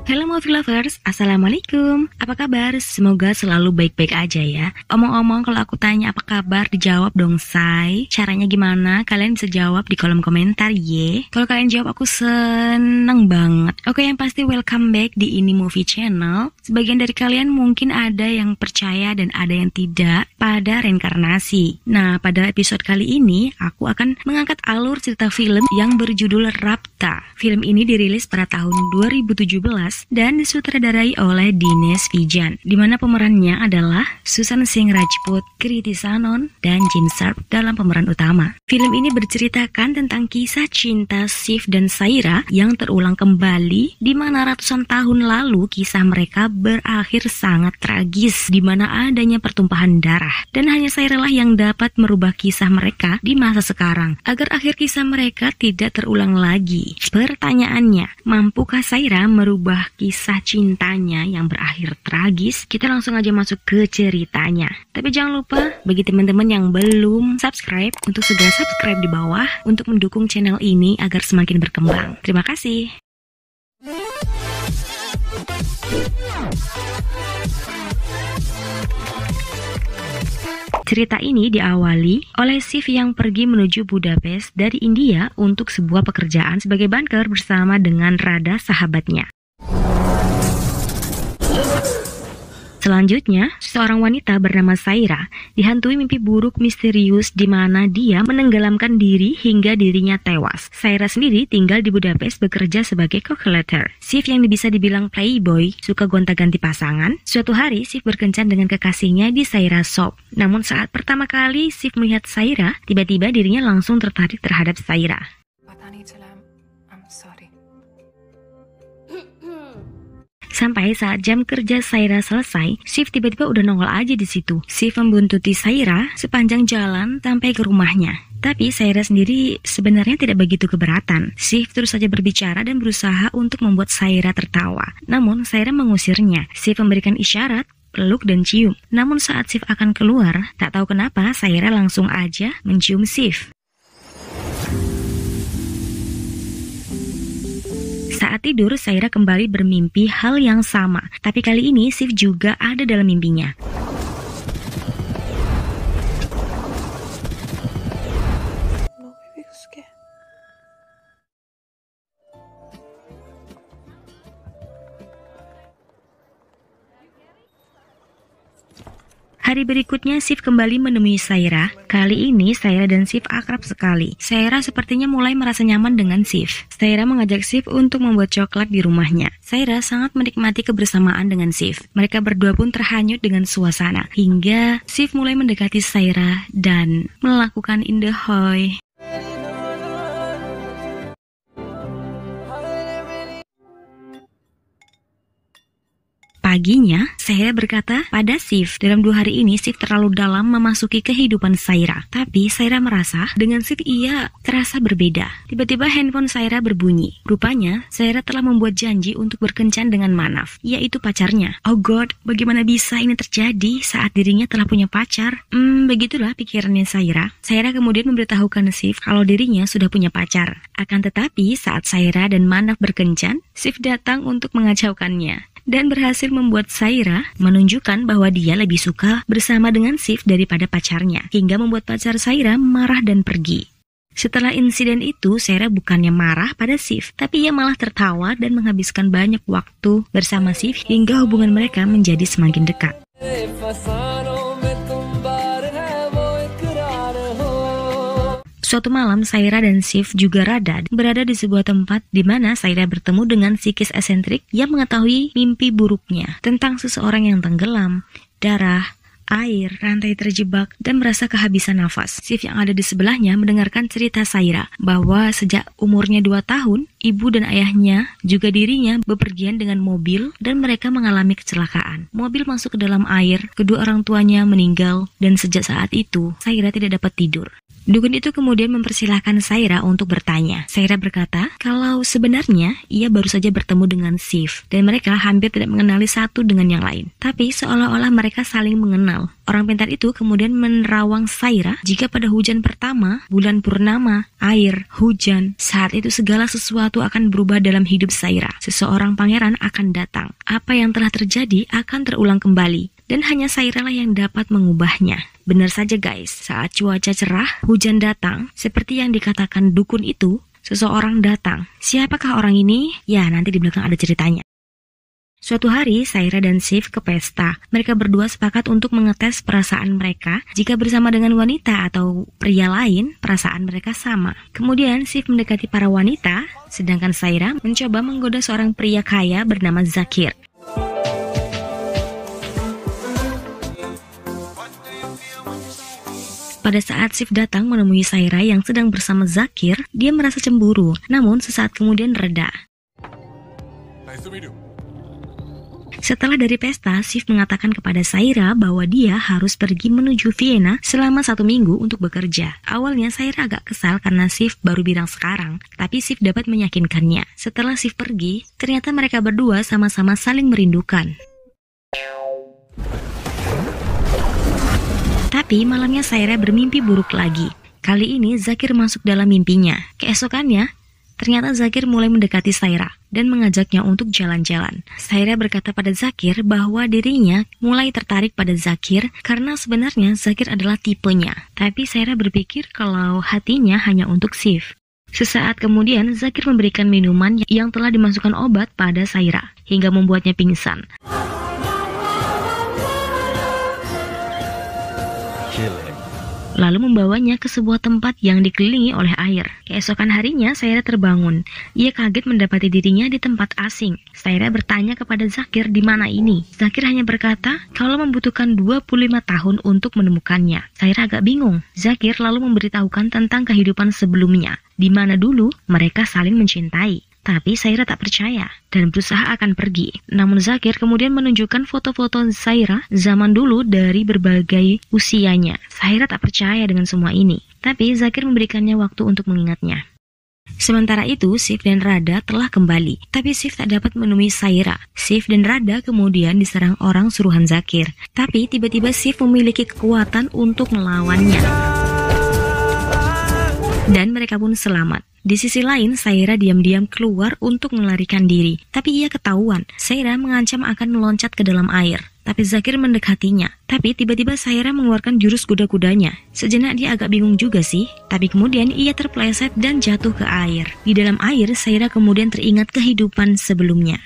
Halo movie lovers, Assalamualaikum. Apa kabar? Semoga selalu baik-baik aja ya. Omong-omong, kalau aku tanya apa kabar, dijawab dong say. Caranya gimana? Kalian bisa jawab di kolom komentar ye. Kalau kalian jawab aku seneng banget. Oke, yang pasti welcome back di Ini Movie Channel. Sebagian dari kalian mungkin ada yang percaya dan ada yang tidak pada reinkarnasi. Nah, pada episode kali ini aku akan mengangkat alur cerita film yang berjudul Rapta. Film ini dirilis pada tahun 2017 dan disutradarai oleh Dinesh Vijan, di mana pemerannya adalah Susan Singh Rajput, Kriti Sanon, dan Jin Sharp dalam pemeran utama. Film ini berceritakan tentang kisah cinta Shiv dan Saira yang terulang kembali, di mana ratusan tahun lalu kisah mereka berakhir sangat tragis, di mana adanya pertumpahan darah, dan hanya Saira lah yang dapat merubah kisah mereka di masa sekarang, agar akhir kisah mereka tidak terulang lagi. Pertanyaannya, mampukah Saira merubah kisah cintanya yang berakhir tragis? Kita langsung aja masuk ke ceritanya. Tapi jangan lupa, bagi teman-teman yang belum subscribe, untuk segera subscribe di bawah untuk mendukung channel ini agar semakin berkembang. Terima kasih. Cerita ini diawali oleh Shiv yang pergi menuju Budapest dari India untuk sebuah pekerjaan sebagai banker bersama dengan Radha sahabatnya. Selanjutnya, seorang wanita bernama Saira dihantui mimpi buruk misterius di mana dia menenggelamkan diri hingga dirinya tewas. Saira sendiri tinggal di Budapest bekerja sebagai calculator. Shiv yang bisa dibilang playboy, suka gonta-ganti pasangan. Suatu hari, Shiv berkencan dengan kekasihnya di Saira Shop. Namun saat pertama kali Shiv melihat Saira, tiba-tiba dirinya langsung tertarik terhadap Saira. Sampai saat jam kerja Saira selesai, Shiv tiba-tiba udah nongol aja di situ. Shiv membuntuti Saira sepanjang jalan sampai ke rumahnya. Tapi Saira sendiri sebenarnya tidak begitu keberatan. Shiv terus saja berbicara dan berusaha untuk membuat Saira tertawa. Namun Saira mengusirnya. Shiv memberikan isyarat, peluk dan cium. Namun saat Shiv akan keluar, tak tahu kenapa Saira langsung aja mencium Shiv. Saat tidur, Saira kembali bermimpi hal yang sama. Tapi kali ini, Shiv juga ada dalam mimpinya. Hari berikutnya, Shiv kembali menemui Saira. Kali ini, Saira dan Shiv akrab sekali. Saira sepertinya mulai merasa nyaman dengan Shiv. Saira mengajak Shiv untuk membuat coklat di rumahnya. Saira sangat menikmati kebersamaan dengan Shiv. Mereka berdua pun terhanyut dengan suasana. Hingga Shiv mulai mendekati Saira dan melakukan indahoy. Paginya, Saira berkata pada Shiv, dalam 2 hari ini Shiv terlalu dalam memasuki kehidupan Saira. Tapi Saira merasa dengan Shiv ia terasa berbeda. Tiba-tiba handphone Saira berbunyi. Rupanya, Saira telah membuat janji untuk berkencan dengan Manav, yaitu pacarnya. Oh God, bagaimana bisa ini terjadi saat dirinya telah punya pacar? Begitulah pikirannya Saira. Saira kemudian memberitahukan Shiv kalau dirinya sudah punya pacar. Akan tetapi, saat Saira dan Manav berkencan, Shiv datang untuk mengacaukannya dan berhasil membuat Saira menunjukkan bahwa dia lebih suka bersama dengan Shiv daripada pacarnya, hingga membuat pacar Saira marah dan pergi. Setelah insiden itu, Saira bukannya marah pada Shiv, tapi ia malah tertawa dan menghabiskan banyak waktu bersama Shiv hingga hubungan mereka menjadi semakin dekat. Suatu malam, Saira dan Shiv juga Radha berada di sebuah tempat di mana Saira bertemu dengan psikis esentrik yang mengetahui mimpi buruknya tentang seseorang yang tenggelam, darah, air, rantai terjebak, dan merasa kehabisan nafas. Shiv yang ada di sebelahnya mendengarkan cerita Saira bahwa sejak umurnya 2 tahun, ibu dan ayahnya juga dirinya bepergian dengan mobil dan mereka mengalami kecelakaan. Mobil masuk ke dalam air, kedua orang tuanya meninggal, dan sejak saat itu Saira tidak dapat tidur. Dukun itu kemudian mempersilahkan Saira untuk bertanya. Saira berkata kalau sebenarnya ia baru saja bertemu dengan Sif dan mereka hampir tidak mengenali satu dengan yang lain. Tapi seolah-olah mereka saling mengenal. Orang pintar itu kemudian menerawang Saira jika pada hujan pertama, bulan purnama, air, hujan, saat itu segala sesuatu akan berubah dalam hidup Saira. Seseorang pangeran akan datang. Apa yang telah terjadi akan terulang kembali. Dan hanya Saira lah yang dapat mengubahnya. Benar saja guys, saat cuaca cerah, hujan datang, seperti yang dikatakan dukun itu, seseorang datang. Siapakah orang ini? Ya, nanti di belakang ada ceritanya. Suatu hari, Saira dan Sif ke pesta. Mereka berdua sepakat untuk mengetes perasaan mereka. Jika bersama dengan wanita atau pria lain, perasaan mereka sama. Kemudian, Sif mendekati para wanita, sedangkan Saira mencoba menggoda seorang pria kaya bernama Zakir. Pada saat Sif datang menemui Saira yang sedang bersama Zakir, dia merasa cemburu, namun sesaat kemudian reda. Setelah dari pesta, Sif mengatakan kepada Saira bahwa dia harus pergi menuju Vienna selama 1 minggu untuk bekerja. Awalnya Saira agak kesal karena Sif baru bilang sekarang, tapi Sif dapat meyakinkannya. Setelah Sif pergi, ternyata mereka berdua sama-sama saling merindukan. Tapi malamnya Saira bermimpi buruk lagi. Kali ini Zakir masuk dalam mimpinya. Keesokannya, ternyata Zakir mulai mendekati Saira dan mengajaknya untuk jalan-jalan. Saira berkata pada Zakir bahwa dirinya mulai tertarik pada Zakir karena sebenarnya Zakir adalah tipenya. Tapi Saira berpikir kalau hatinya hanya untuk Sif. Sesaat kemudian Zakir memberikan minuman yang telah dimasukkan obat pada Saira hingga membuatnya pingsan. Lalu membawanya ke sebuah tempat yang dikelilingi oleh air. Keesokan harinya, Saira terbangun. Ia kaget mendapati dirinya di tempat asing. Saira bertanya kepada Zakir di mana ini. Zakir hanya berkata kalau membutuhkan 25 tahun untuk menemukannya. Saira agak bingung. Zakir lalu memberitahukan tentang kehidupan sebelumnya, di mana dulu mereka saling mencintai. Tapi Saira tak percaya dan berusaha akan pergi. Namun Zakir kemudian menunjukkan foto-foto Saira zaman dulu dari berbagai usianya. Saira tak percaya dengan semua ini. Tapi Zakir memberikannya waktu untuk mengingatnya. Sementara itu, Sif dan Rada telah kembali. Tapi Sif tak dapat menemui Saira. Sif dan Rada kemudian diserang orang suruhan Zakir. Tapi tiba-tiba Sif memiliki kekuatan untuk melawannya. Dan mereka pun selamat. Di sisi lain, Saira diam-diam keluar untuk melarikan diri. Tapi ia ketahuan. Saira mengancam akan meloncat ke dalam air. Tapi Zakir mendekatinya. Tapi tiba-tiba Saira mengeluarkan jurus kuda-kudanya. Sejenak dia agak bingung juga sih. Tapi kemudian ia terpeleset dan jatuh ke air. Di dalam air, Saira kemudian teringat kehidupan sebelumnya.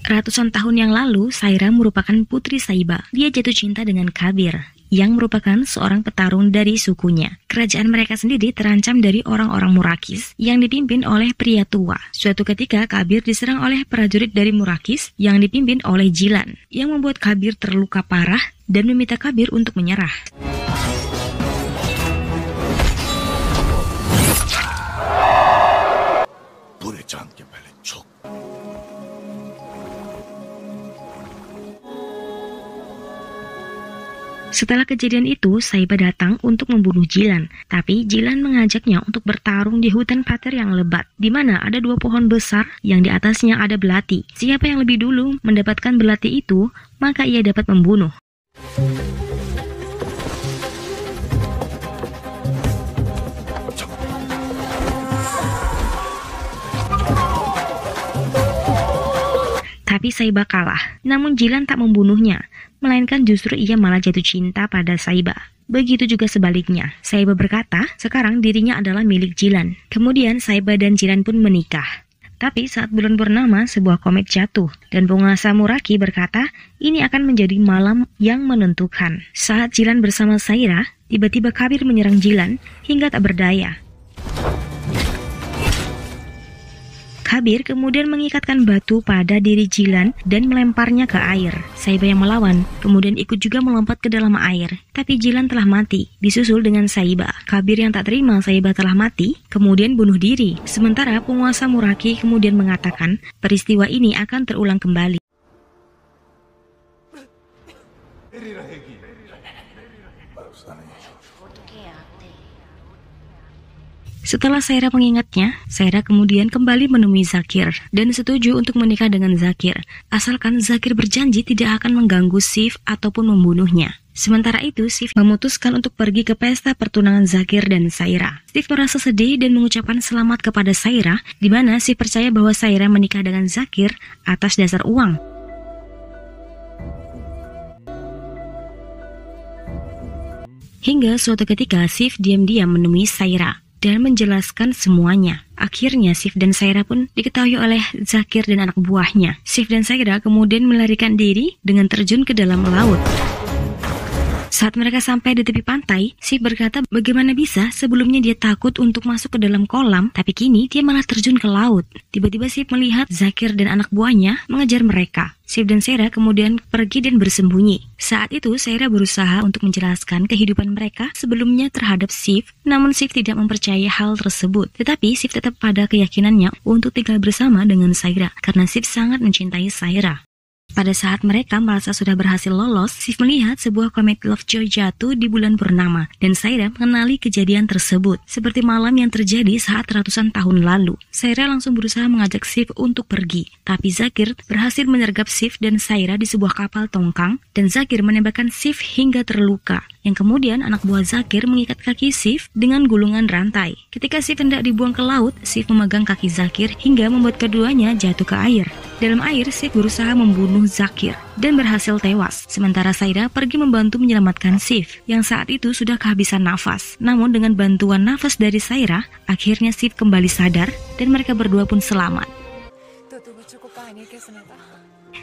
Ratusan tahun yang lalu, Saira merupakan putri Saiba. Dia jatuh cinta dengan Kabir, yang merupakan seorang petarung dari sukunya. Kerajaan mereka sendiri terancam dari orang-orang Murakis yang dipimpin oleh pria tua. Suatu ketika, Kabir diserang oleh prajurit dari Murakis yang dipimpin oleh Jilan, yang membuat Kabir terluka parah dan meminta Kabir untuk menyerah. Setelah kejadian itu, Saiba datang untuk membunuh Jilan. Tapi Jilan mengajaknya untuk bertarung di hutan pater yang lebat, di mana ada 2 pohon besar yang di atasnya ada belati. Siapa yang lebih dulu mendapatkan belati itu, maka ia dapat membunuh. Tapi Saiba kalah, namun Jilan tak membunuhnya, melainkan justru ia malah jatuh cinta pada Saiba. Begitu juga sebaliknya, Saiba berkata sekarang dirinya adalah milik Jilan. Kemudian Saiba dan Jilan pun menikah. Tapi saat bulan purnama, sebuah komet jatuh, dan penguasa Muraki berkata ini akan menjadi malam yang menentukan. Saat Jilan bersama Saira, tiba-tiba Kabir menyerang Jilan hingga tak berdaya. Kabir kemudian mengikatkan batu pada diri Jilan dan melemparnya ke air. Saiba yang melawan, kemudian ikut juga melompat ke dalam air. Tapi Jilan telah mati, disusul dengan Saiba. Kabir yang tak terima Saiba telah mati, kemudian bunuh diri. Sementara penguasa Muraki kemudian mengatakan peristiwa ini akan terulang kembali. Setelah Saira mengingatnya, Saira kemudian kembali menemui Zakir dan setuju untuk menikah dengan Zakir, asalkan Zakir berjanji tidak akan mengganggu Sif ataupun membunuhnya. Sementara itu, Sif memutuskan untuk pergi ke pesta pertunangan Zakir dan Saira. Sif merasa sedih dan mengucapkan selamat kepada Saira, di mana Sif percaya bahwa Saira menikah dengan Zakir atas dasar uang. Hingga suatu ketika Sif diam-diam menemui Saira dan menjelaskan semuanya. Akhirnya Sif dan Saira pun diketahui oleh Zakir dan anak buahnya. Sif dan Saira kemudian melarikan diri dengan terjun ke dalam laut. Saat mereka sampai di tepi pantai, Sif berkata bagaimana bisa sebelumnya dia takut untuk masuk ke dalam kolam, tapi kini dia malah terjun ke laut. Tiba-tiba Sif melihat Zakir dan anak buahnya mengejar mereka. Sif dan Saira kemudian pergi dan bersembunyi. Saat itu Saira berusaha untuk menjelaskan kehidupan mereka sebelumnya terhadap Sif, namun Sif tidak mempercayai hal tersebut. Tetapi Sif tetap pada keyakinannya untuk tinggal bersama dengan Saira, karena Sif sangat mencintai Saira. Pada saat mereka merasa sudah berhasil lolos, Sif melihat sebuah komet Lovejoy jatuh di bulan purnama, dan Saira mengenali kejadian tersebut, seperti malam yang terjadi saat ratusan tahun lalu. Saira langsung berusaha mengajak Sif untuk pergi, tapi Zakir berhasil menyergap Sif dan Saira di sebuah kapal tongkang, dan Zakir menembakkan Sif hingga terluka, yang kemudian anak buah Zakir mengikat kaki Sif dengan gulungan rantai. Ketika Sif hendak dibuang ke laut, Sif memegang kaki Zakir hingga membuat keduanya jatuh ke air. Dalam air, Sif berusaha membunuh Zakir dan berhasil tewas. Sementara Saira pergi membantu menyelamatkan Sif yang saat itu sudah kehabisan nafas. Namun dengan bantuan nafas dari Saira, akhirnya Sif kembali sadar dan mereka berdua pun selamat.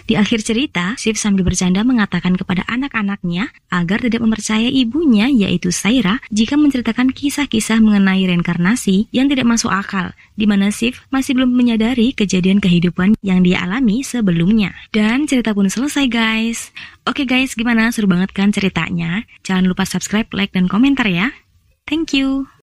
Di akhir cerita, Sif sambil bercanda mengatakan kepada anak-anaknya agar tidak mempercayai ibunya, yaitu Saira, jika menceritakan kisah-kisah mengenai reinkarnasi yang tidak masuk akal, di mana Sif masih belum menyadari kejadian kehidupan yang dia alami sebelumnya. Dan cerita pun selesai, guys. Oke guys, gimana? Seru banget kan ceritanya? Jangan lupa subscribe, like, dan komentar ya. Thank you.